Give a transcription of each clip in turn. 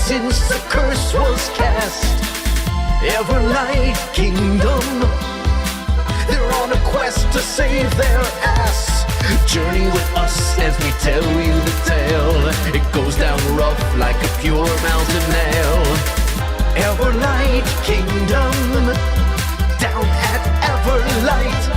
since the curse was cast. Everlight Kingdom, they're on a quest to save their ass. Journey with us as we tell you the tale. It goes down rough like a pure mountain nail. Everlight Kingdom, down at Everlight.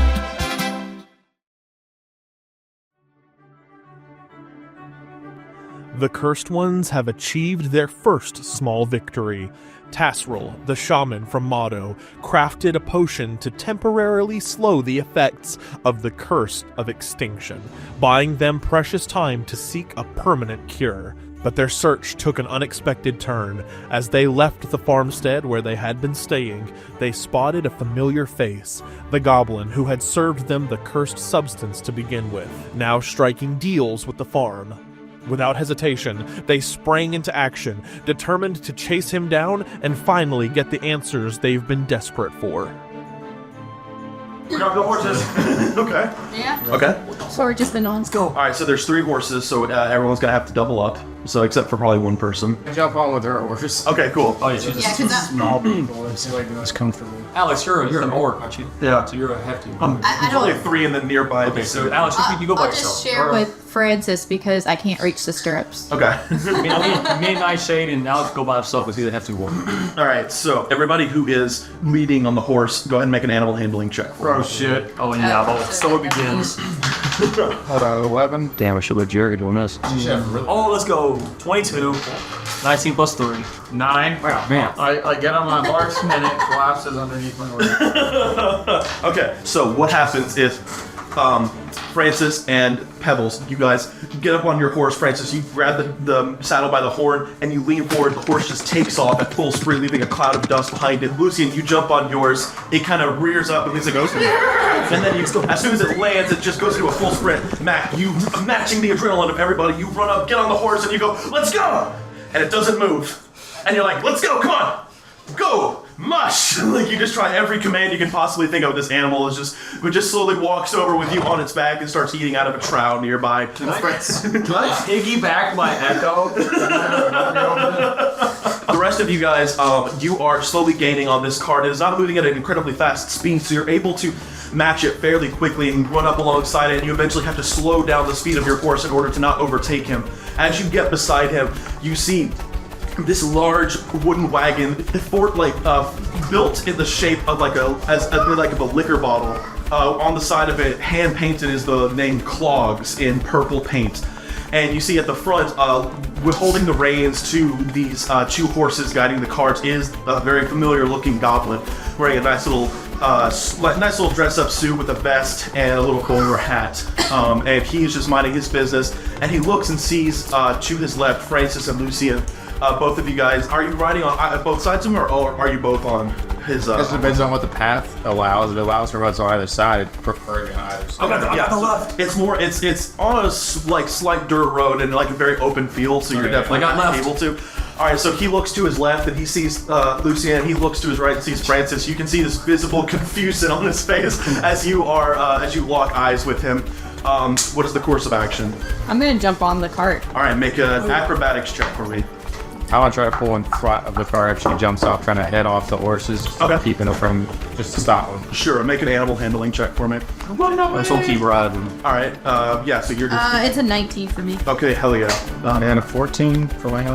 The Cursed Ones have achieved their first small victory. Tasril, the shaman from Motto, crafted a potion to temporarily slow the effects of the curse of extinction, buying them precious time to seek a permanent cure. But their search took an unexpected turn. As they left the farmstead where they had been staying, they spotted a familiar face, the goblin who had served them the cursed substance to begin with, now striking deals with the farm. Without hesitation, they sprang into action, determined to chase him down and finally get the answers they've been desperate for. We got the horses. Okay. Yeah. Okay. So we're just the nons. Go. All right, so there's 3 horses, so everyone's gonna have to double up. So except for probably one person. Jump on with her horse. Okay, cool. Oh yeah, she's Yeah, just 'cause that- small people. It's like the most comfortable. Alex, you're an orc, aren't you? Yeah. So you're a hefty. I There's don't. only 3 in the nearby. Okay, so Alex, you go by I'll yourself. just share with Francis because I can't reach the stirrups. Okay. me and Nightshade and Alex go by himself because he's a hefty wolf. All right, so everybody who is leading on the horse, go ahead and make an animal handling check. Oh shit. Oh yeah, well, so it begins. Hold on, 11. Damn, I should let Jerry doing this. Oh, let's go. 22. 19 plus 3. 9. Wow, Man. I get on my horse and it collapses underneath my horse. Okay, so what happens is Francis and Pebbles, you guys get up on your horse. Francis, you grab the saddle by the horn and you lean forward. The horse just takes off at full speed, leaving a cloud of dust behind it. Lucian, you jump on yours. It kind of rears up and it goes, and then as soon as it lands, it just goes into a full sprint. Mac, you matching the adrenaline of everybody, you run up, get on the horse, and you go, "Let's go!" And it doesn't move. And you're like, "Let's go! Come on, go!" Mush! Like you just try every command you can possibly think of. This animal is just slowly walks over with you on its back and starts eating out of a trough nearby. Can I piggyback my echo? The rest of you guys, you are slowly gaining on this cart. It is not moving at an incredibly fast speed, so you're able to match it fairly quickly and run up alongside it, and you eventually have to slow down the speed of your horse in order to not overtake him. As you get beside him, you see this large wooden wagon, built in the shape of like a liquor bottle. On the side of it, hand painted, is the name Clogs in purple paint. And you see at the front, with holding the reins to these 2 horses guiding the cart, is a very familiar looking goblin wearing a nice little dress-up suit with a vest and a little bowler hat. And he's just minding his business. And he looks and sees to his left Francis and Lucian. Both of you guys, are you riding on both sides of him, or are you both on his? It depends on what the path allows. If it allows for what's on either side, I'd prefer it on either side. Okay, yeah, so it's more. It's on a slight dirt road and like a very open field, so you're definitely able to. All right, so he looks to his left and he sees Lucian. He looks to his right and sees Francis. You can see this visible confusion on his face as you lock eyes with him. What is the course of action? I'm gonna jump on the cart. All right, make an acrobatics check for me. I want to try to pull in front of the car if she jumps off, trying to head off the horses. Okay. Keeping her from just to stop them. Sure, make an animal handling check for me. This will keep riding. all right, yeah, so you're just... It's a 19 for me. okay, hell yeah. And a 14 for Lang.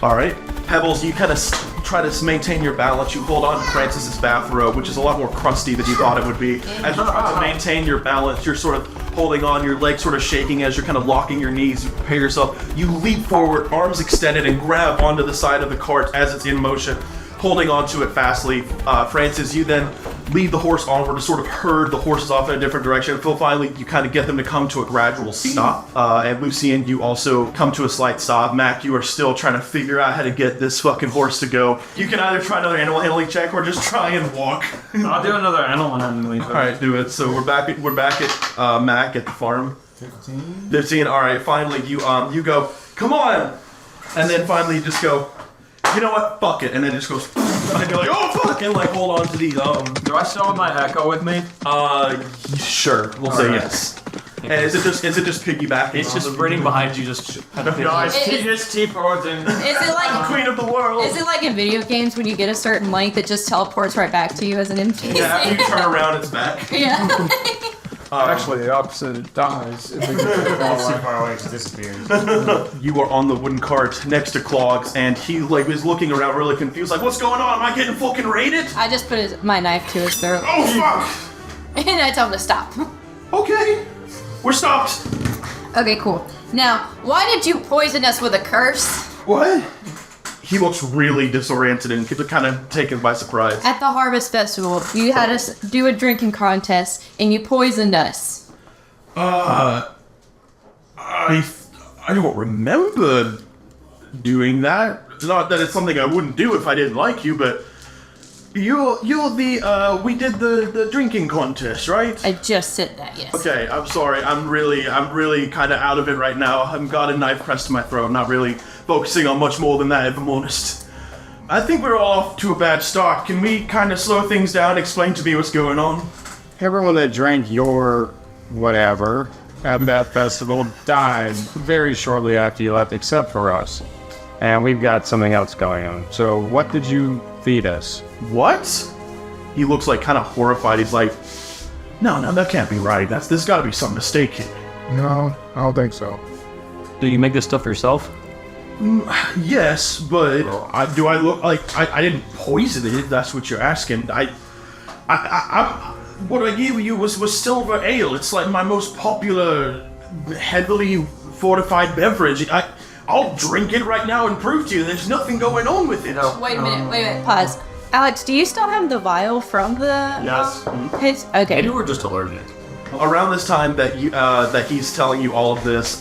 All right. Pebbles, you kind of try to maintain your balance. You hold on to Francis's bathrobe, which is a lot more crusty than you thought it would be. As you try to maintain your balance, you're sort of holding on, your legs sort of shaking as you're kind of locking your knees. You prepare yourself. You leap forward, arms extended, and grab onto the side of the cart as it's in motion, holding onto it fastly. Francis, you then lead the horse onward to sort of herd the horses off in a different direction until finally you kind of get them to come to a gradual stop. And Lucian, you also come to a slight stop. Mac, you are still trying to figure out how to get this fucking horse to go. You can either try another animal handling check or just try and walk. I'll do another animal handling. All right, do it. So we're back at Mac at the farm. 15. All right, finally you go, come on, and then finally you just go, you know what? Fuck it, and then it just goes, and you're like, oh fuck, and like hold on to the Do I still have my echo with me? Sure, we'll say yes. And is it just piggybacking? It's just sprinting behind you, just kind of Just T-porting. Is it like Queen of the world. Is it like in video games when you get a certain length, it just teleports right back to you as an NPC? Yeah, after you turn around, it's back. Yeah. Actually, the opposite. It dies. If we get too far away, it disappears. You are on the wooden cart next to Clogs, and he like is looking around really confused, like, "What's going on? Am I getting fucking raided?" I just put my knife to his throat. Oh fuck! And I tell him to stop. Okay, we're stopped. Okay, cool. Now, why did you poison us with a curse? What? He looks really disoriented and kind of taken by surprise. At the Harvest Festival, you had us do a drinking contest, and you poisoned us. I don't remember doing that. Not that it's something I wouldn't do if I didn't like you, but you're the we did the drinking contest, right? I just said that, yes. Okay, I'm sorry. I'm really kind of out of it right now. I've got a knife pressed to my throat. I'm not really focusing on much more than that, if I'm honest. I think we're all off to a bad start. Can we kind of slow things down, explain to me what's going on? Everyone that drank your whatever at that festival died very shortly after you left, except for us. And we've got something else going on. So what did you feed us? What? He looks like kind of horrified. He's like, no, that can't be right. There's got to be some mistake here. No, I don't think so. Do you make this stuff yourself? Yes, but do I look like I didn't poison it? If that's what you're asking. What I gave you was silver ale. It's like my most popular, heavily fortified beverage. I'll drink it right now and prove to you there's nothing going on with it. Wait a minute, pause. Alex, do you still have the vial from the... Yes. Okay. Maybe we're just allergic. Around this time that he's telling you all of this,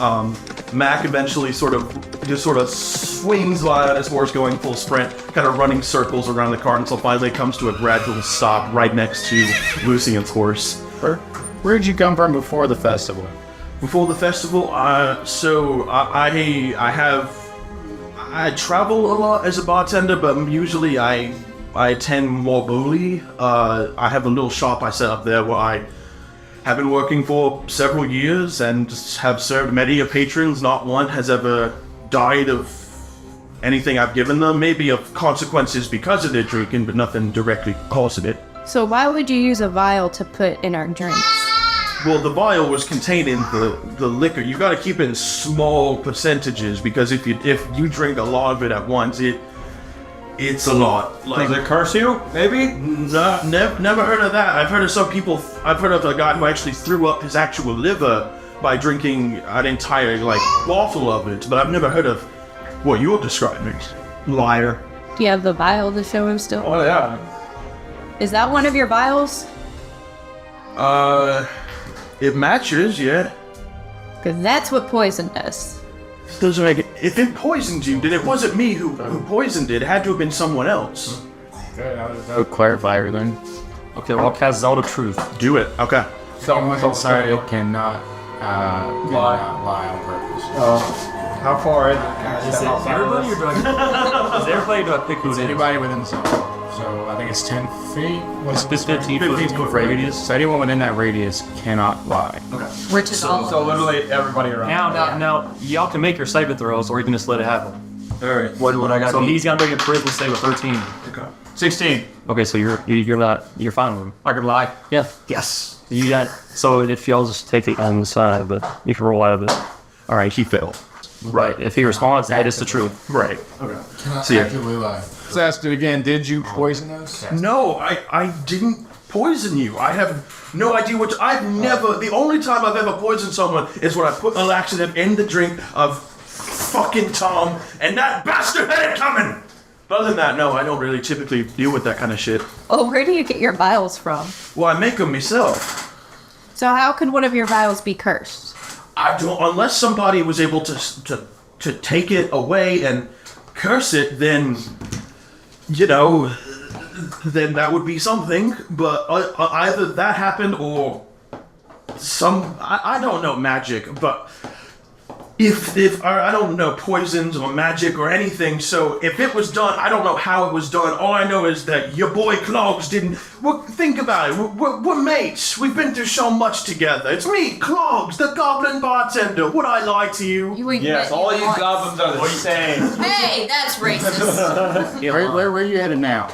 Mac eventually sort of swings by on his horse, going full sprint, kind of running circles around the car until finally it comes to a gradual stop right next to Lucian's horse. Where did you come from before the festival? Before the festival, so I travel a lot as a bartender, but usually I attend more Bowley. I have a little shop I set up there where I have been working for several years and have served many of patrons. Not one has ever died of anything I've given them, maybe of consequences because of their drinking, but nothing directly causing it. So why would you use a vial to put in our drinks? Well, the vial was containing the liquor. You got to keep it in small percentages because if you drink a lot of it at once, it's a lot. Like, Does it curse you? Maybe? No, never heard of that. I've heard of some people. I've heard of a guy who actually threw up his actual liver by drinking an entire bottle of it. But I've never heard of what you're describing. Liar. Do you have the vial to show him still? Oh, yeah. Is that one of your vials? It matches, yeah. Because that's what poisoned us. Doesn't make it. If it poisoned you, then it wasn't me who poisoned it. It had to have been someone else. That would clarify everything. Okay, well, I'll cast Zelda Truth. Do it. Okay. Someone inside it cannot lie on purpose. How far is it? Is it everybody or do I pick who it is? Anybody within the zone. So I think it's 10 feet. It's 15 foot radius. So anyone within that radius cannot lie. Which is all. So literally everybody around. Now, y'all can make your saving throws, or you can just let it happen. All right. What I got? So he's got to make a charisma save of 13. Okay. 16. Okay, so you're fine with him. I can lie. Yeah. Yes. You got. So if y'all just take it on the side, but you can roll out of it. All right. He failed. Right. If he responds, that is the truth. Right. Okay. See ya. Lie. Let's ask it again. Did you poison us? No, I didn't poison you. I have no idea what. The only time I've ever poisoned someone is when I put an laxative in the drink of fucking Tom, and that bastard had it coming. But other than that, no, I don't really typically deal with that kind of shit. Oh, where do you get your vials from? Well, I make them myself. So how could one of your vials be cursed? I don't, unless somebody was able to take it away and curse it, then, then that would be something. But either that happened or I don't know magic, but if I don't know poisons or magic or anything, so if it was done, I don't know how it was done. All I know is that your boy Clogs didn't. Well, think about it. We're mates. We've been through so much together. It's me, Clogs, the goblin bartender. Would I lie to you? Yes, all you goblins are the same. Hey, that's racist. Where are you headed now?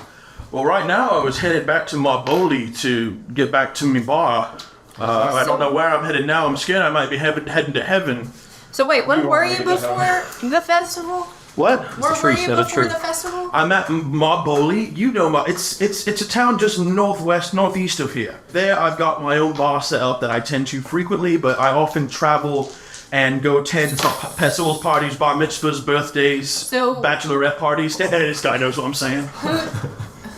Well, right now I was headed back to Marboli to get back to me bar. I don't know where I'm headed now. I'm scared I might be heading to heaven. So wait, when were you before the festival? What? Where were you before the festival? I'm at Marboli. You know, it's a town just northeast of here. There, I've got my own bar set up that I tend to frequently, but I often travel and go attend festivals, parties, bar mitzvahs, birthdays, bachelorette parties. This guy knows what I'm saying.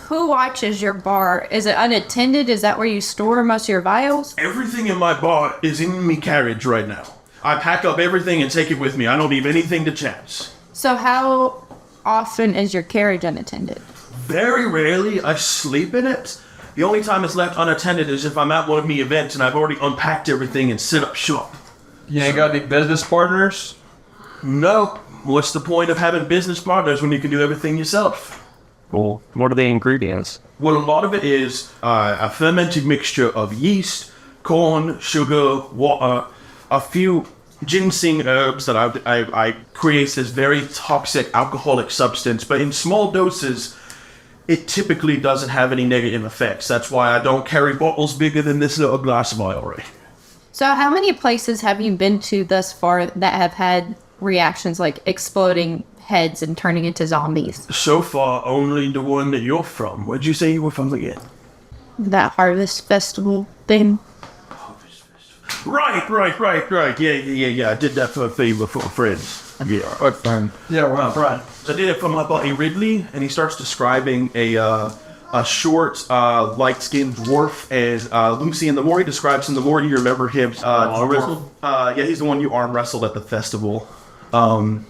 Who watches your bar? Is it unattended? Is that where you store most of your vials? Everything in my bar is in me carriage right now. I pack up everything and take it with me. I don't leave anything to chance. So how often is your carriage unattended? Very rarely. I sleep in it. The only time it's left unattended is if I'm at one of me events and I've already unpacked everything and set up shop. You ain't got any business partners? No. What's the point of having business partners when you can do everything yourself? Well, what are the ingredients? Well, a lot of it is a fermented mixture of yeast, corn, sugar, water, a few ginseng herbs that I create this very toxic alcoholic substance, but in small doses, it typically doesn't have any negative effects. That's why I don't carry bottles bigger than this little glass vial. So how many places have you been to thus far that have had reactions like exploding heads and turning into zombies? So far, only the one that you're from. Where'd you say you were from again? That harvest festival thing? Right. Yeah. I did that for a favor for friends. Yeah. What fun? Yeah, right. So I did it for my buddy Ridley, and he starts describing a short, light-skinned dwarf as Lucy. And the more he describes him, the more you remember him. Arm wrestled? Yeah, he's the one you arm wrestled at the festival. And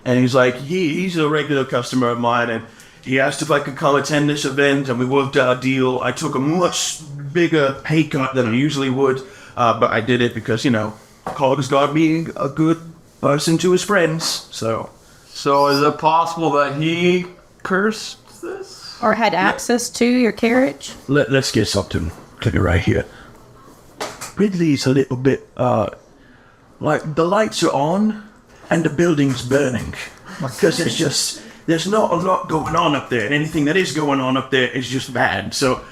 he's like, he's a regular customer of mine, and he asked if I could come attend this event, and we worked out a deal. I took a much bigger pay cut than I usually would, but I did it because, Cog's got being a good person to his friends, so. So is it possible that he cursed this? Or had access to your carriage? Let's get something clear right here. Ridley's a little bit, like, the lights are on, and the building's burning. Because there's not a lot going on up there. Anything that is going on up there is just bad. So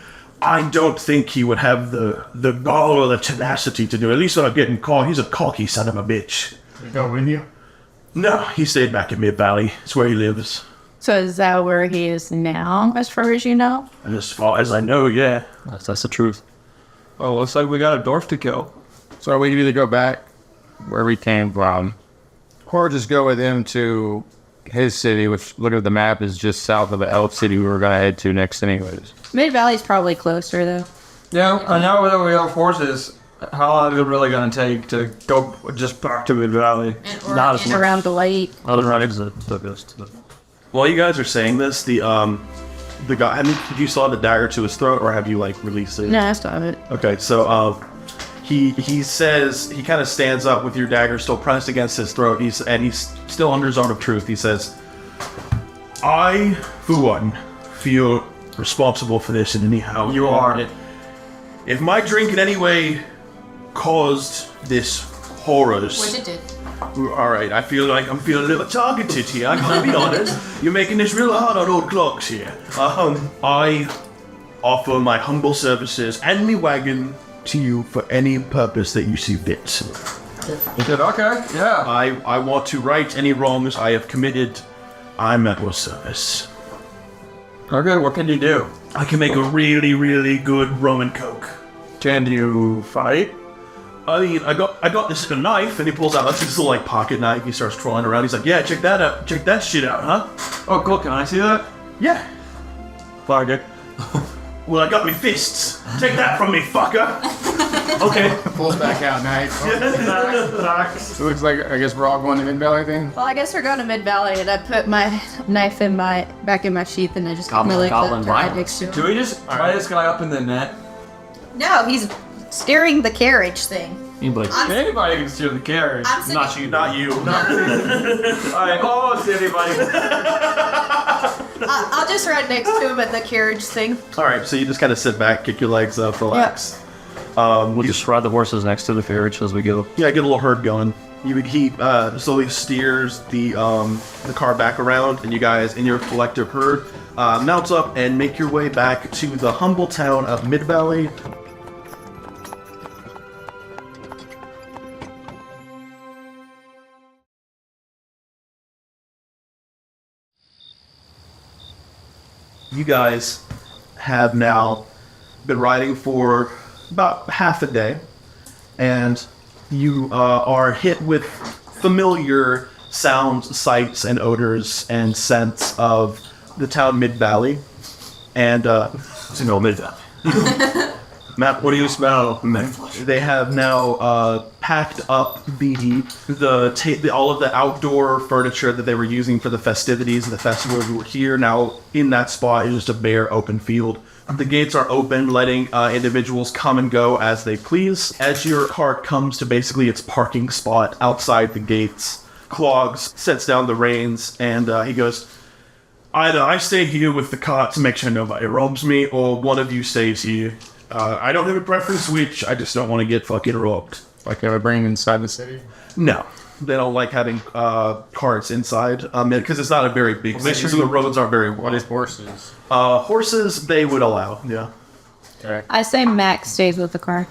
I don't think he would have the gall or the tenacity to do it. At least without getting caught. He's a cocky son of a bitch. Did he go with you? No, he stayed back in Mid-Valley. It's where he lives. So is that where he is now, as far as you know? And as far as I know, yeah. That's the truth. Oh, looks like we got a dwarf to kill. So we can either go back where we came from, or just go with him to his city, which, look at the map, is just south of the elf city we were going to head to next anyways. Mid-Valley's probably closer, though. Yeah, I know that we have horses. How long is it really going to take to go just back to Mid-Valley? Not as much. Around the lake. Other than exit took us to the... While you guys are saying this, the guy, have you saw the dagger to his throat, or have you, released it? No, I still have it. Okay, so, he says, he kind of stands up with your dagger still pressed against his throat, he's still under zone of truth. He says, I, for one, feel responsible for this in anyhow. You are. If my drink in any way caused this horrors... Which it did. Alright, I feel like I'm feeling a little targeted here, I gotta be honest. You're making this real hard on old clocks here. I offer my humble services and me wagon to you for any purpose that you see fit. Okay, yeah. I want to right any wrongs I have committed. I'm at your service. Okay, what can you do? I can make a really, really good rum and coke. Can you fight? I mean, I got this little knife, and he pulls out this little pocket knife. He starts crawling around. He's like, "Yeah, check that out. Check that shit out, huh?" Oh, cool. Can I see that? Yeah. Fuck it. Well, I got me fists. Take that from me, fucker. Okay. Pulls back out, nice. It looks like, I guess we're all going to Mid-Valley thing? Well, I guess we're going to Mid-Valley, and I put my knife back in my sheath, and I just got my legs up right next to him. Do we just tie this guy up in the net? No, he's steering the carriage thing. Anybody? Anybody can steer the carriage. I'm sitting, Not you. Not you. Alright, almost anybody. I'll just ride next to him at the carriage thing. Alright, so you just kind of sit back, kick your legs up, relax. We'll just ride the horses next to the carriage as we go. Yeah, get a little herd going. He slowly steers the car back around, and you guys, in your collective herd, mount up and make your way back to the humble town of Mid-Valley. You guys have now been riding for about half a day, and you are hit with familiar sounds, sights, and odors and scents of the town Mid-Valley. And Mid-Valley. Matt, what do you smell? They have now packed up all of the outdoor furniture that they were using for the festivities of the festival. We were here. Now in that spot is just a bare open field. The gates are open, letting individuals come and go as they please. As your cart comes to basically its parking spot outside the gates, Clogs sets down the reins and he goes, "Either I stay here with the cart to make sure nobody robs me, or one of you stays here. I don't have a preference which, I just don't want to get fucking robbed." Like they would bring inside the city? No, they don't like having carts inside because it's not a very big city, so the roads aren't very wide. What is horses? Horses they would allow, yeah. Okay. I say Max stays with the car.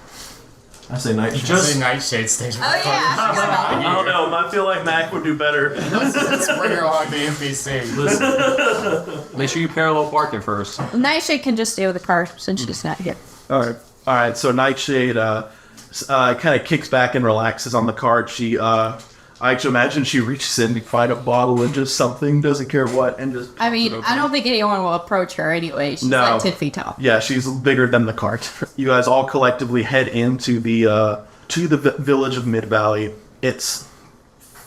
I say night. Just Nightshade stays with the I don't know. I feel like Mac would do better. Let's bring her along the NPC. Make sure you parallel park it first. Nightshade can just stay with the car since she's not here. All right. So Nightshade kind of kicks back and relaxes on the cart. She, I actually imagine she reaches in to find a bottle and just something, doesn't care what, and just. I mean, I don't think anyone will approach her anyway. She's like 10 feet tall. Yeah, she's bigger than the cart. You guys all collectively head into the village of Mid-Valley. It's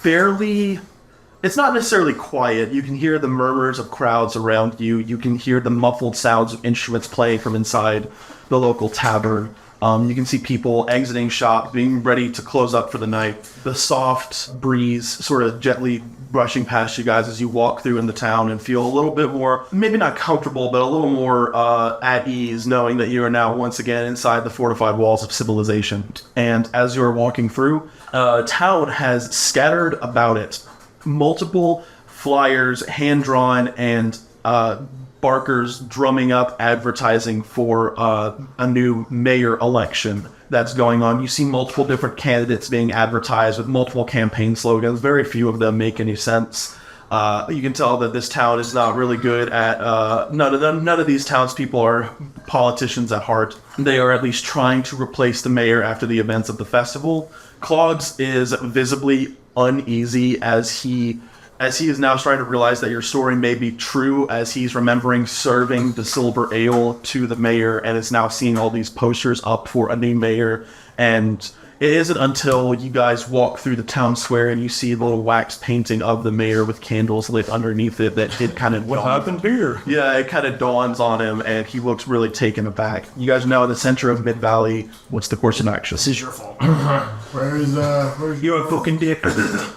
it's not necessarily quiet. You can hear the murmurs of crowds around you. You can hear the muffled sounds of instruments playing from inside the local tavern. You can see people exiting shop, being ready to close up for the night. The soft breeze sort of gently brushing past you guys as you walk through in the town and feel a little bit more, maybe not comfortable, but a little more at ease, knowing that you are now once again inside the fortified walls of civilization. And as you're walking through, town has scattered about it multiple flyers, hand-drawn, and barkers drumming up advertising for a new mayor election that's going on. You see multiple different candidates being advertised with multiple campaign slogans. Very few of them make any sense. You can tell that this town is not really good at none of these townspeople are politicians at heart. They are at least trying to replace the mayor after the events of the festival. Clogs is visibly uneasy as he is now starting to realize that your story may be true, as he's remembering serving the silver ale to the mayor and is now seeing all these posters up for a new mayor. And it isn't until you guys walk through the town square and you see the little wax painting of the mayor with candles lit underneath it that it kind of... What happened here? Yeah, it kind of dawns on him and he looks really taken aback. You guys are now in the center of Mid-Valley. What's the course of action? This is your fault. Where's You're a fucking dick.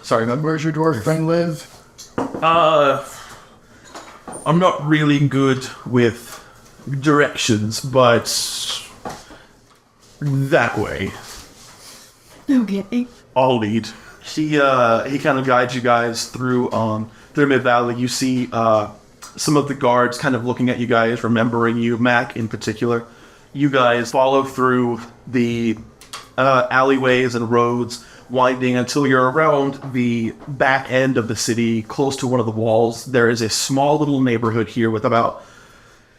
Sorry, man. where's your dwarf friend live? I'm not really good with directions, but that way. Okay. I'll lead. He kind of guides you guys through Mid-Valley. You see some of the guards kind of looking at you guys, remembering you, Mac in particular. You guys follow through the alleyways and roads, winding until you're around the back end of the city, close to one of the walls. There is a small little neighborhood here with about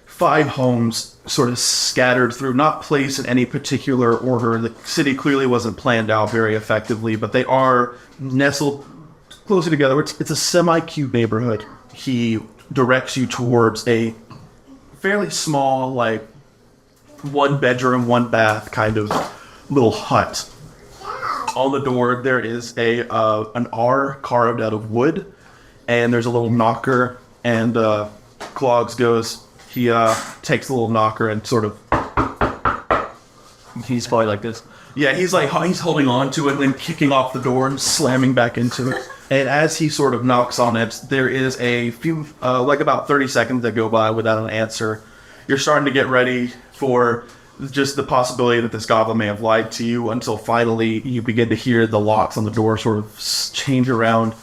5 homes sort of scattered through, not placed in any particular order. The city clearly wasn't planned out very effectively, but they are nestled closely together. It's a semi-cute neighborhood. He directs you towards a fairly small, like 1 bedroom, 1 bath kind of little hut. On the door, there is an R carved out of wood, and there's a little knocker, and Clogs goes, he takes the little knocker and sort of He's probably like this. Yeah, he's holding on to it and then kicking off the door and slamming back into it. And as he sort of knocks on it, there is a few, like about 30 seconds that go by without an answer. You're starting to get ready for just the possibility that this goblin may have lied to you until finally you begin to hear the locks on the door sort of change around,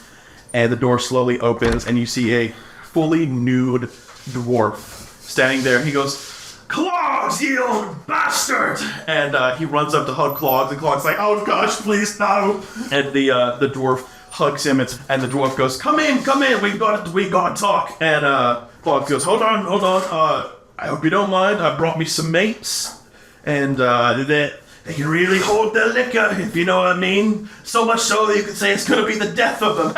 and the door slowly opens and you see a fully nude dwarf standing there. He goes, "Clogs, you old bastard!" And he runs up to hug Clogs, and Clogs' like, "Oh gosh, please no!" And the dwarf hugs him, and the dwarf goes, "Come in, we got to talk." And Clogs goes, "Hold on. I hope you don't mind. I brought me some mates, and they can really hold their liquor, if you know what I mean. So much so that you could say it's going to be the death of them."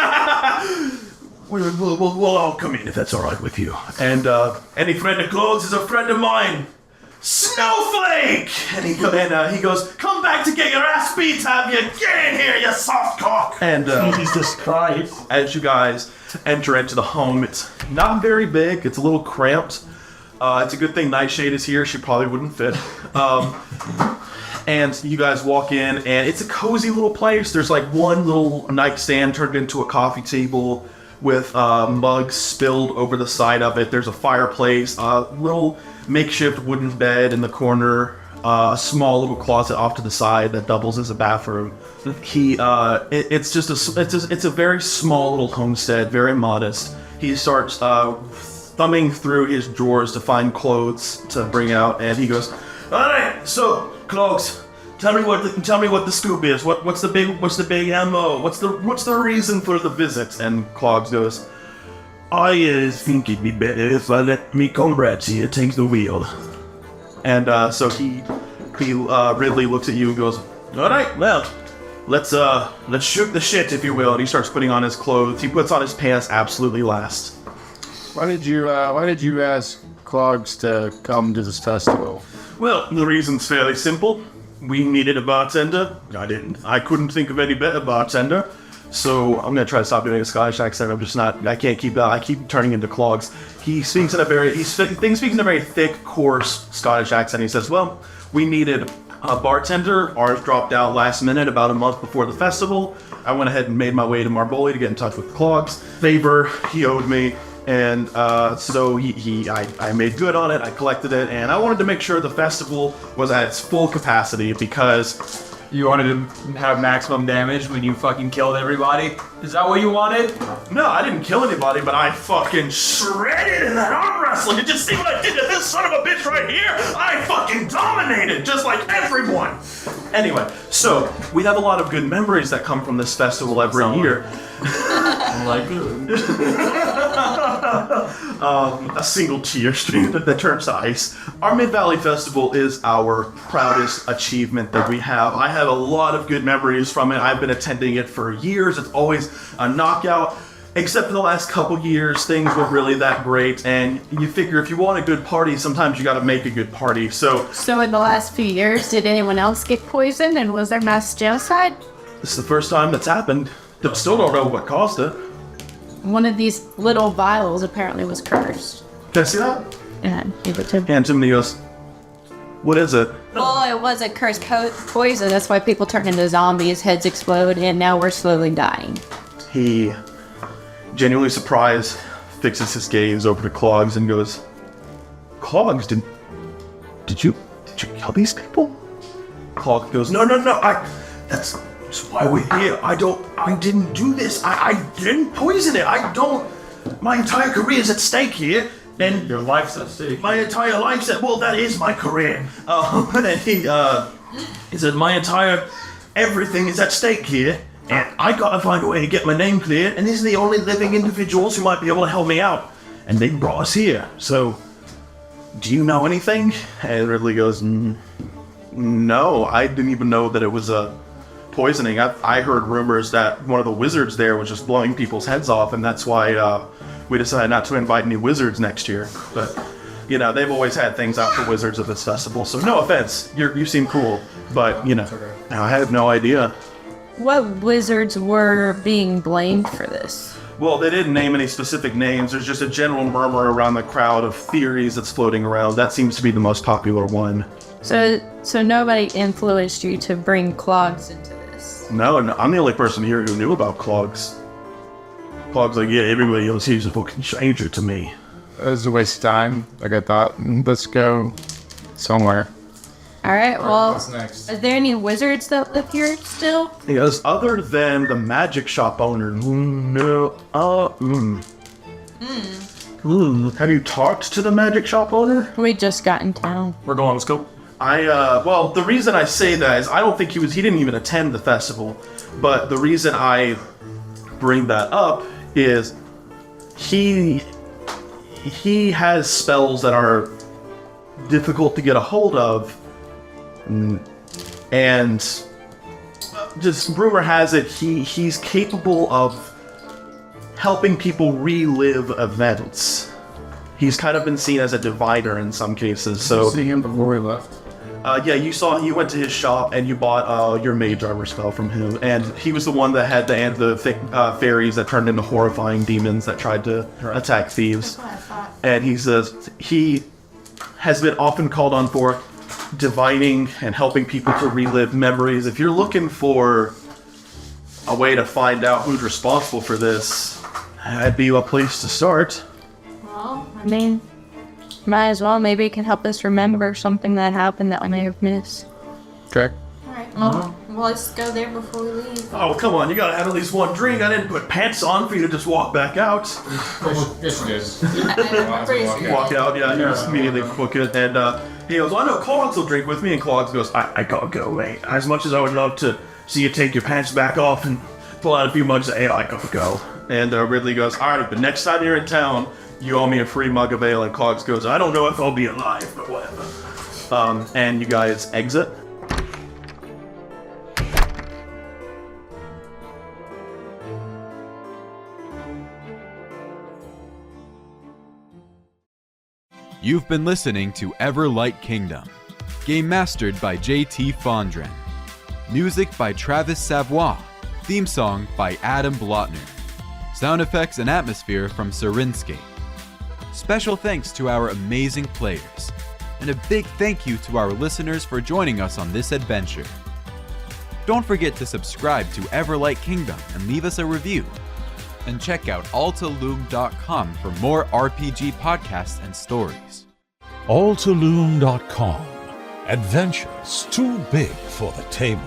We'll all come in if that's all right with you. And any friend of Clogs is a friend of mine. Snowflake! And he goes, "Come back to get your ass beat, have you? Get in here, you soft cock!" And Jesus Christ. as you guys enter into the home, it's not very big. It's a little cramped. It's a good thing Nightshade is here. She probably wouldn't fit. And you guys walk in, and it's a cozy little place. There's like one little nightstand turned into a coffee table with mugs spilled over the side of it. There's a fireplace, a little makeshift wooden bed in the corner, a small little closet off to the side that doubles as a bathroom. It's a very small little homestead, very modest. He starts thumbing through his drawers to find clothes to bring out, and he goes, "All right, so Clogs, tell me what the scoop is. What's the big ammo? What's the reason for the visit?" And Clogs goes, "I think it'd be better if I let me comrades here take the wheel." And so he Ridley looks at you and goes, "All right, well, let's shoot the shit, if you will." And he starts putting on his clothes. He puts on his pants absolutely last. Why did you ask Clogs to come to this festival? Well, the reason's fairly simple. We needed a bartender. I couldn't think of any better bartender. So I'm gonna try to stop doing a Scottish accent. I can't keep that. I keep turning into Clogs. He speaks in a very thick, coarse Scottish accent. He says, "Well, we needed a bartender. Ours dropped out last minute about a month before the festival. I went ahead and made my way to Marboli to get in touch with Clogs. Favor he owed me. And so I made good on it. I collected it, and I wanted to make sure the festival was at its full capacity because You wanted to have maximum damage when you fucking killed everybody? Is that what you wanted? no, I didn't kill anybody, but I fucking shredded in that arm wrestling. Did you see what I did to this son of a bitch right here? I fucking dominated, just like everyone. Anyway, so we have a lot of good memories that come from this festival every year. A single tear stream that turns to ice. Our Mid-Valley Festival is our proudest achievement that we have. I have a lot of good memories from it. I've been attending it for years. It's always a knockout. Except for the last couple years, things weren't really that great. And you figure if you want a good party, sometimes you gotta make a good party. So in the last few years, did anyone else get poisoned, and was there mass genocide? this is the first time that's happened. Still don't know what caused it. One of these little vials apparently was cursed. Can I see that? And give it to Hands him and he goes, "What is it?" Well, it was a cursed poison. That's why people turn into zombies, heads explode, and now we're slowly dying. He, genuinely surprised, fixes his gaze over to Clogs and goes, "Clogs, did you kill these people?" Clogs goes, No, that's why we're here. I didn't do this. I didn't poison it. My entire career is at stake here. And Your life's at stake. my entire life said, well, that is my career. And he said, everything is at stake here. And I gotta find a way to get my name cleared. And these are the only living individuals who might be able to help me out. And they brought us here. So, do you know anything? And Ridley goes, no, I didn't even know that it was a poisoning. I heard rumors that one of the wizards there was just blowing people's heads off, and that's why we decided not to invite any wizards next year. But, they've always had things out for wizards at this festival, so no offense. You seem cool, but, I have no idea. What wizards were being blamed for this? Well, they didn't name any specific names. There's just a general murmur around the crowd of theories that's floating around. That seems to be the most popular one. So nobody influenced you to bring clogs into this? No, I'm the only person here who knew about clogs. Clogs like, yeah, everybody else here's a fucking stranger to me. It was a waste of time. Like I thought, let's go somewhere. All right, well, What's next? is there any wizards that live here still? Yes, other than the magic shop owner. No. Have you talked to the magic shop owner? We just got in town. We're going, let's go. Well, the reason I say that is I don't think he didn't even attend the festival. But the reason I bring that up is he has spells that are difficult to get a hold of. And just rumor has it he's capable of helping people relive events. He's kind of been seen as a divider in some cases. So See him before we left. yeah, you went to his shop and you bought your mage armor spell from him, and he was the one that had the fairies that turned into horrifying demons that tried to attack thieves. And he says he has been often called on for divining and helping people to relive memories. If you're looking for a way to find out who's responsible for this, that'd be a place to start. Well, I mean, might as well. Maybe it can help us remember something that happened that we may have missed. Okay. Alright, well, let's go there before we leave. Oh, come on, you gotta have at least one drink. I didn't put pants on for you to just walk back out. Yes, it is. Walk out, yeah, you just immediately book it. And he goes, well, I know Clogs will drink with me. And Clogs goes, I gotta go, mate. As much as I would love to see you take your pants back off and pull out a few mugs of ale, I gotta go. And Ridley goes, all right, but next time you're in town, you owe me a free mug of ale. And Clogs goes, I don't know if I'll be alive, but whatever. And you guys exit. You've been listening to Everlight Kingdom. Game mastered by JT Fondren. Music by Travis Savoy. Theme song by Adam Blotner. Sound effects and atmosphere from Sirinscape. Special thanks to our amazing players. And a big thank you to our listeners for joining us on this adventure. Don't forget to subscribe to Everlight Kingdom and leave us a review. And check out altaloom.com for more RPG podcasts and stories. Altaloom.com. Adventures too big for the table.